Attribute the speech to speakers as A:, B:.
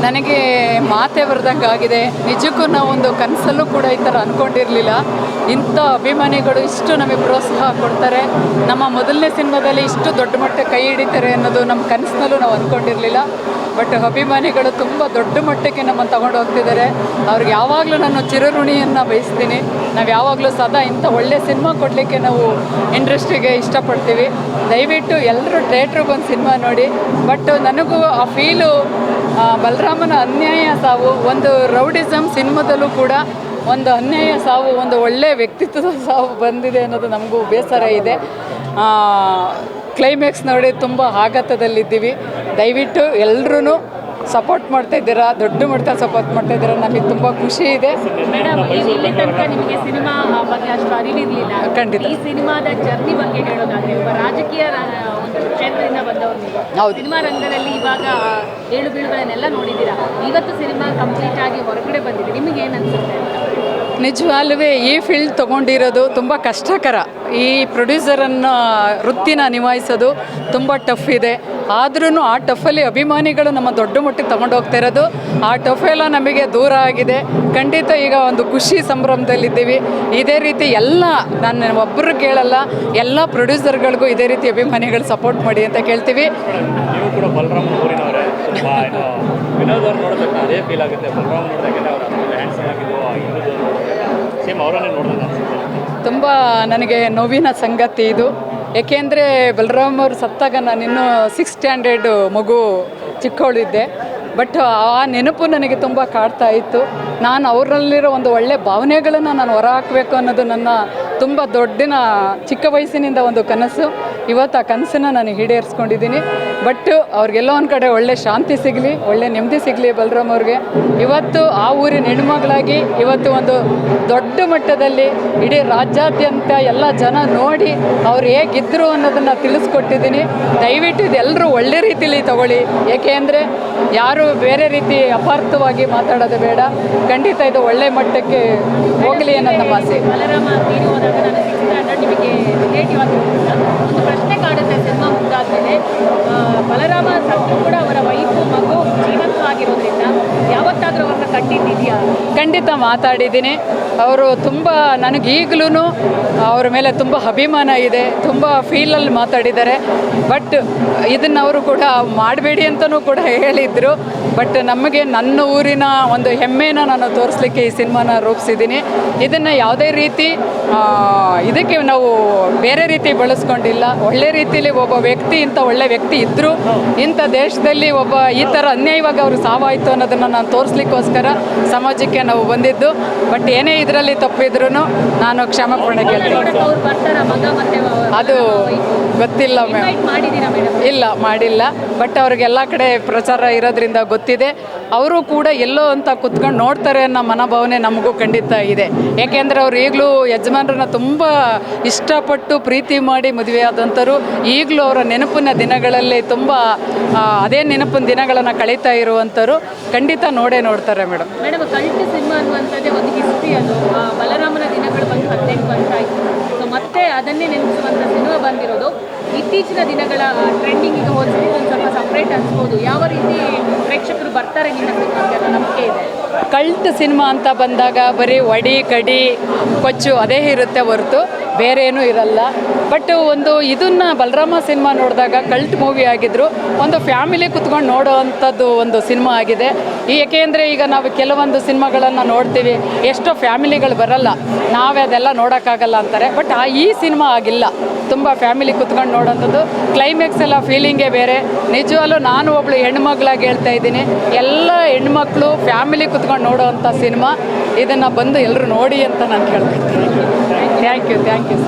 A: ನನಗೆ ಮಾತೇ ಬರ್ದಂಗೆ ಆಗಿದೆ. ನಿಜಕ್ಕೂ ನಾವೊಂದು ಕನಸಲ್ಲೂ ಕೂಡ ಈ ಥರ ಅಂದ್ಕೊಂಡಿರಲಿಲ್ಲ. ಇಂಥ ಅಭಿಮಾನಿಗಳು ಇಷ್ಟು ನಮಗೆ ಪ್ರೋತ್ಸಾಹ ಕೊಡ್ತಾರೆ, ನಮ್ಮ ಮೊದಲನೇ ಸಿನಿಮಾದಲ್ಲಿ ಇಷ್ಟು ದೊಡ್ಡ ಮಟ್ಟಕ್ಕೆ ಕೈ ಹಿಡಿತಾರೆ ಅನ್ನೋದು ನಮ್ಮ ಕನಸಿನಲ್ಲೂ ನಾವು ಅಂದ್ಕೊಂಡಿರಲಿಲ್ಲ. ಬಟ್ ಅಭಿಮಾನಿಗಳು ತುಂಬ ದೊಡ್ಡ ಮಟ್ಟಕ್ಕೆ ನಮ್ಮನ್ನು ತಗೊಂಡು ಹೋಗ್ತಿದ್ದಾರೆ. ಅವ್ರಿಗೆ ಯಾವಾಗಲೂ ನಾನು ಚಿರಋಣಿಯನ್ನು ಬಯಸ್ತೀನಿ. ನಾವು ಯಾವಾಗಲೂ ಸದಾ ಇಂಥ ಒಳ್ಳೆಯ ಸಿನಿಮಾ ಕೊಡಲಿಕ್ಕೆ ನಾವು ಇಂಡಸ್ಟ್ರಿಗೆ ಇಷ್ಟಪಡ್ತೀವಿ. ದಯವಿಟ್ಟು ಎಲ್ಲರೂ ಥಿಯೇಟ್ರಿಗೆ ಒಂದು ಸಿನಿಮಾ ನೋಡಿ. ಬಟ್ ನನಗೂ ಆ ಫೀಲು ಬಲರಾಮನ ಅನ್ಯಾಯ ಸಾವು, ಒಂದು ರೌಡಿಸಮ್ ಸಿನಿಮಾದಲ್ಲೂ ಕೂಡ ಒಂದು ಅನ್ಯಾಯ ಸಾವು, ಒಂದು ಒಳ್ಳೆಯ ವ್ಯಕ್ತಿತ್ವದ ಸಾವು ಬಂದಿದೆ ಅನ್ನೋದು ನಮಗೂ ಬೇಸರ ಇದೆ. ಕ್ಲೈಮ್ಯಾಕ್ಸ್ ನೋಡಿ ತುಂಬ ಆಘಾತದಲ್ಲಿದ್ದೀವಿ. ದಯವಿಟ್ಟು ಎಲ್ಲರೂ ಸಪೋರ್ಟ್ ಮಾಡ್ತಾಯಿದ್ದೀರಾ, ದೊಡ್ಡ ಮಟ್ಟದಲ್ಲಿ ಸಪೋರ್ಟ್ ಮಾಡ್ತಾಯಿದ್ದೀರಾ, ನಮಗೆ ತುಂಬ ಖುಷಿ ಇದೆ.
B: ಮೇಡಮ್, ಇಲ್ಲಿ ತನಕ ನಿಮಗೆ ಸಿನಿಮಾ ಬಗ್ಗೆ ಅಷ್ಟು ಅರಿವಿರಲಿಲ್ಲ.
A: ಖಂಡಿತ.
B: ಈ ಸಿನಿಮಾದ ಜರ್ನಿ ಬಗ್ಗೆ ಹೇಳೋದಾದ್ರೆ, ಒಬ್ಬ ರಾಜಕೀಯ ಒಂದು ಕ್ಷೇತ್ರದಿಂದ ಬಂದವರು ನೀವು.
A: ಹೌದು.
B: ಸಿನಿಮಾ ರಂಗದಲ್ಲಿ ಇವಾಗ ಏಳು ಬೀಳುಗಳನ್ನೆಲ್ಲ ನೋಡಿದ್ದೀರಾ. ಇವತ್ತು ಸಿನಿಮಾ ಕಂಪ್ಲೀಟ್ ಆಗಿ ಹೊರಗಡೆ ಬಂದಿದೆ, ನಿಮಗೆ ಏನು ಅನಿಸುತ್ತೆ?
A: ನಿಜವಾಗ್ಲೂ ಈ ಫೀಲ್ಡ್ ತೊಗೊಂಡಿರೋದು ತುಂಬ ಕಷ್ಟಕರ. ಈ ಪ್ರೊಡ್ಯೂಸರನ್ನು ವೃತ್ತಿನ ನಿಭಾಯಿಸೋದು ತುಂಬ ಟಫ್ ಇದೆ. ಆದ್ರೂ ಆ ಟಫಲ್ಲಿ ಅಭಿಮಾನಿಗಳು ನಮ್ಮ ದೊಡ್ಡ ಮಟ್ಟಿಗೆ ತಗೊಂಡು ಹೋಗ್ತಾ ಇರೋದು, ಆ ಟಫ್ ಎಲ್ಲ ನಮಗೆ ದೂರ ಆಗಿದೆ. ಖಂಡಿತ ಈಗ ಒಂದು ಖುಷಿ ಸಂಭ್ರಮದಲ್ಲಿದ್ದೀವಿ. ಇದೇ ರೀತಿ ಎಲ್ಲ, ನಾನು ಒಬ್ಬರು ಕೇಳಲ್ಲ, ಎಲ್ಲ ಪ್ರೊಡ್ಯೂಸರ್ಗಳಿಗೂ ಇದೇ ರೀತಿ ಅಭಿಮಾನಿಗಳು ಸಪೋರ್ಟ್ ಮಾಡಿ ಅಂತ ಕೇಳ್ತೀವಿ.
C: ನೀವು ಕೂಡ ಬಲರಾಮ ಊರಿನವರೇ, ವಿನೋದವ್ರು ನೋಡೋದಕ್ಕೆ ಅದೇ ಫೀಲ್ ಆಗುತ್ತೆ. ಬಲರಾಮ ನೋಡಿದಾಗೆ ಅವರು ಹ್ಯಾಂಡ್ಸಮ್ ಆಗಿದ್ದು, ಸೇಮ್ ಅವರನ್ನೇ ನೋಡಿದಾಗ ಅನಿಸುತ್ತೆ. ತುಂಬ
A: ನನಗೆ ನೋವಿನ ಸಂಗತಿ ಇದು. ಏಕೆಂದರೆ ಬಲರಾಮ್ ಅವರು ಸತ್ತಾಗ ನಾನು ಇನ್ನೂ 6th ಸ್ಟ್ಯಾಂಡರ್ಡ್ ಮಗು ಚಿಕ್ಕವಳಿದ್ದೆ. ಬಟ್ ಆ ನೆನಪು ನನಗೆ ತುಂಬ ಕಾಡ್ತಾ ಇತ್ತು. ನಾನು ಅವರಲ್ಲಿರೋ ಒಂದು ಒಳ್ಳೆಯ ಭಾವನೆಗಳನ್ನು ನಾನು ಹೊರ ಹಾಕಬೇಕು ಅನ್ನೋದು ನನ್ನ ತುಂಬ ದೊಡ್ಡಿನ ಚಿಕ್ಕ ವಯಸ್ಸಿನಿಂದ ಒಂದು ಕನಸು. ಇವತ್ತು ಆ ಕನಸನ್ನು ನಾನು ಈಡೇರಿಸ್ಕೊಂಡಿದ್ದೀನಿ. ಬಟ್ ಅವ್ರಿಗೆಲ್ಲೋ ಒಂದು ಕಡೆ ಒಳ್ಳೆ ಶಾಂತಿ ಸಿಗಲಿ, ಒಳ್ಳೆ ನೆಮ್ಮದಿ ಸಿಗಲಿ ಬಲರಾಮ್ ಅವ್ರಿಗೆ. ಇವತ್ತು ಆ ಊರಿನ ಹೆಣ್ಮಗಳಾಗಿ ಇವತ್ತು ಒಂದು ದೊಡ್ಡ ಮಟ್ಟದಲ್ಲಿ ಇಡೀ ರಾಜ್ಯಾದ್ಯಂತ ಎಲ್ಲ ಜನ ನೋಡಿ ಅವ್ರು ಹೇಗಿದ್ದರು ಅನ್ನೋದನ್ನು ತಿಳಿಸ್ಕೊಟ್ಟಿದ್ದೀನಿ. ದಯವಿಟ್ಟು ಇದೆಲ್ಲರೂ ಒಳ್ಳೆ ರೀತಿಯಲ್ಲಿ ತಗೊಳ್ಳಿ. ಏಕೆ ಅಂದರೆ ಯಾರು ಬೇರೆ ರೀತಿ ಅಪಾರ್ಥವಾಗಿ ಮಾತಾಡೋದು ಬೇಡ. ಖಂಡಿತ ಇದು ಒಳ್ಳೆ ಮಟ್ಟಕ್ಕೆ ಹೋಗಲಿ ಅನ್ನೋದು ನಮ್ಮ ಆಸೆ.
B: ಬಲರಾಮ ತೀರಿ ಹೋದಾಗ ನಾನು 6th ಸ್ಟ್ಯಾಂಡರ್ಡ್ ನಿಮಗೆ ರಿಲೇಟಿವ್ ಆಗಿರೋದ್ರಿಂದ ಒಂದು ಪ್ರಶ್ನೆ ಕಾಡುತ್ತೆ. ಸಿನಿಮಾ ಮುಗ್ದಾದ್ಮೇಲೆ ಬಲರಾಮ ಸತ್ತು ಕೂಡ ಅವರ ವೈಫು ಮಗು ಜೀವಂತವಾಗಿರೋದ್ರಿಂದ ಯಾವತ್ತಾದರೂ ಅವ್ರನ್ನ ಕಂಡಿದ್ದೀಯಾ?
A: ಖಂಡಿತ ಮಾತಾಡಿದ್ದೀನಿ. ಅವರು ತುಂಬ, ನನಗೀಗಲೂ ಅವ್ರ ಮೇಲೆ ತುಂಬ ಅಭಿಮಾನ ಇದೆ, ತುಂಬ ಫೀಲಲ್ಲಿ ಮಾತಾಡಿದ್ದಾರೆ. ಬಟ್ ಇದನ್ನು ಅವರು ಕೂಡ ಮಾಡಬೇಡಿ ಅಂತಲೂ ಕೂಡ ಹೇಳಿದರು. ಬಟ್ ನಮಗೆ ನನ್ನ ಊರಿನ ಒಂದು ಹೆಮ್ಮೆನ ನಾನು ತೋರಿಸ್ಲಿಕ್ಕೆ ಈ ಸಿನಿಮಾನ ರೂಪಿಸಿದ್ದೀನಿ. ಇದನ್ನು ಯಾವುದೇ ರೀತಿ ಇದಕ್ಕೆ ನಾವು ಬೇರೆ ರೀತಿ ಬಳಸ್ಕೊಂಡಿಲ್ಲ. ಒಳ್ಳೆ ರೀತಿಯಲ್ಲಿ ಒಬ್ಬ ವ್ಯಕ್ತಿ, ಇಂಥ ಒಳ್ಳೆ ವ್ಯಕ್ತಿ ಇದ್ದರು, ಇಂಥ ದೇಶದಲ್ಲಿ ಒಬ್ಬ ಈ ಥರ ಅನ್ಯಾಯವಾಗಿ ಅವರು ಸಾವಾಯಿತು ಅನ್ನೋದನ್ನು ನಾನು ತೋರಿಸ್ಲಿಕ್ಕೋಸ್ಕರ ಸಮಾಜಕ್ಕೆ ನಾವು ಬಂದಿದ್ದು. ಬಟ್ ಏನೇ ಇದರಲ್ಲಿ ತಪ್ಪಿದ್ರೂ ನಾನು ಕ್ಷಮಾಪಣೆ ಕೇಳ್ತೀನಿ. ಅದು ಗೊತ್ತಿಲ್ಲ ಮ್ಯಾಮ್, ಇಲ್ಲ ಮಾಡಿಲ್ಲ. ಬಟ್ ಅವ್ರಿಗೆಲ್ಲ ಕಡೆ ಪ್ರಚಾರ ಇರೋದ್ರಿಂದ ಗೊತ್ತಿದೆ. ಅವರು ಕೂಡ ಎಲ್ಲೋ ಅಂತ ಕುತ್ಕೊಂಡು ನೋಡ್ತಾರೆ ಅನ್ನೋ ಮನೋಭಾವನೆ ನಮಗೂ ಖಂಡಿತ ಇದೆ. ಏಕೆಂದರೆ ಅವ್ರು ಈಗಲೂ ಯಜಮಾನರನ್ನ ತುಂಬ ಇಷ್ಟಪಟ್ಟು ಪ್ರೀತಿ ಮಾಡಿ ಮದುವೆ ಆದಂಥವ್ರು. ಈಗಲೂ ಅವರ ನೆನಪಿನ ದಿನಗಳಲ್ಲಿ ತುಂಬ ಅದೇ ನೆನಪಿನ ದಿನಗಳನ್ನು ಕಳೀತಾ ಇರುವಂಥವ್ರು. ಖಂಡಿತ ನೋಡ್ತಾರೆ ಮೇಡಮ್.
B: ಕಲ್ಟ್ ಸಿನಿಮಾ ಅನ್ನುವಂಥದ್ದೇ ಒಂದು ಹಿಸ್ಟ್ರಿ. ಅದು ಬಲರಾಮನ ದಿನಗಳು ಬಂದು 18 ವರ್ಷ ಆಯಿತು. ಸೊ ಮತ್ತೆ ಅದನ್ನೇ ನೆನೆಸುವಂಥ ಸಿನಿಮಾ ಬಂದಿರೋದು. ಇತ್ತೀಚಿನ ದಿನಗಳ ಟ್ರೆಂಡಿಂಗಿಗೆ ಹೋಲಿಸಿ ಒಂದು ಸ್ವಲ್ಪ ಸಪ್ರೇಟ್ ಅನಿಸ್ಬೋದು. ಯಾವ ರೀತಿ ಪ್ರೇಕ್ಷಕರು ಬರ್ತಾರೆ ನಿಮ್ಮ ಸಿನಿಮಾಗೆ ಅನ್ನೋ ನಂಬಿಕೆ ಇದೆ?
A: ಕಲ್ಟ್ ಸಿನಿಮಾ ಅಂತ ಬಂದಾಗ ಬರೀ ಒಡಿ ಕಡಿ ಕೊಚ್ಚು ಅದೇ ಇರುತ್ತೆ ಹೊರತು ಬೇರೆ ಏನೂ ಇರಲ್ಲ. ಬಟ್ ಒಂದು ಇದನ್ನು ಬಲರಾಮ ಸಿನಿಮಾ ನೋಡಿದಾಗ ಕಲ್ಟ್ ಮೂವಿ ಆಗಿದ್ರು, ಒಂದು ಫ್ಯಾಮಿಲಿ ಕುತ್ಕೊಂಡು ನೋಡೋ ಅಂಥದ್ದು ಒಂದು ಸಿನಿಮಾ ಆಗಿದೆ. ಏಕೆಂದರೆ ಈಗ ನಾವು ಕೆಲವೊಂದು ಸಿನಿಮಾಗಳನ್ನು ನೋಡ್ತೀವಿ, ಎಷ್ಟೋ ಫ್ಯಾಮಿಲಿಗಳು ಬರಲ್ಲ, ನಾವೇ ಅದೆಲ್ಲ ನೋಡೋಕ್ಕಾಗಲ್ಲ ಅಂತಾರೆ. ಬಟ್ ಈ ಸಿನಿಮಾ ಆಗಿಲ್ಲ, ತುಂಬ ಫ್ಯಾಮಿಲಿ ಕುತ್ಕೊಂಡು ನೋಡೋಂಥದ್ದು. ಕ್ಲೈಮ್ಯಾಕ್ಸ್ ಎಲ್ಲ ಫೀಲಿಂಗೇ ಬೇರೆ. ನಿಜವಾಗ್ಲೂ ನಾನು ಒಬ್ಬಳು ಹೆಣ್ಮಗಳಾಗಿ ಹೇಳ್ತಾ ಇದ್ದೀನಿ, ಎಲ್ಲ ಹೆಣ್ಮಕ್ಳು ಫ್ಯಾಮಿಲಿ ಕುತ್ಕೊಂಡು ನೋಡೋವಂಥ ಸಿನಿಮಾ. ಇದನ್ನು ಬಂದು ಎಲ್ಲರೂ ನೋಡಿ ಅಂತ ನಾನು ಕೇಳ್ಕೊಳ್ತೀನಿ. Thank you.